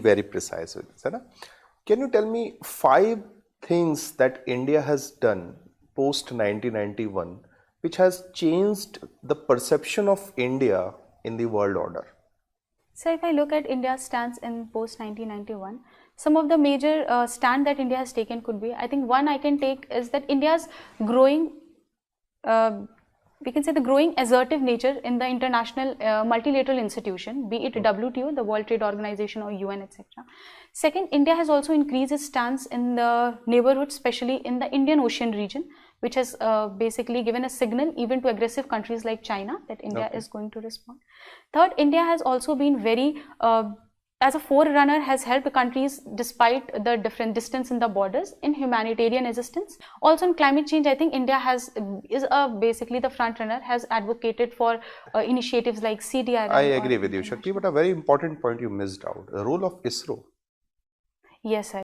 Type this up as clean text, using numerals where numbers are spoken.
very precise with this, है ना? Can you tell me 5 things that India has done post 1991 which has changed the perception of India in the world order? So if I look at India's stance in post 1991, some of the major stand that India has taken could be, I think one I can take is that India's growing, we can say the growing assertive nature in the international multilateral institution, be it WTO, the World Trade Organization, or UN, etc. Second, India has also increased its stance in the neighborhood, especially in the Indian Ocean region, which has basically given a signal even to aggressive countries like China that India is going to respond. Third, India has also been very, as a forerunner, has helped countries despite the different distance in the borders in humanitarian assistance. Also in climate change, I think India is basically the front runner, has advocated for initiatives like CDRI. I agree with you, Shakti, but a very important point you missed out, the role of ISRO. Yes, sir.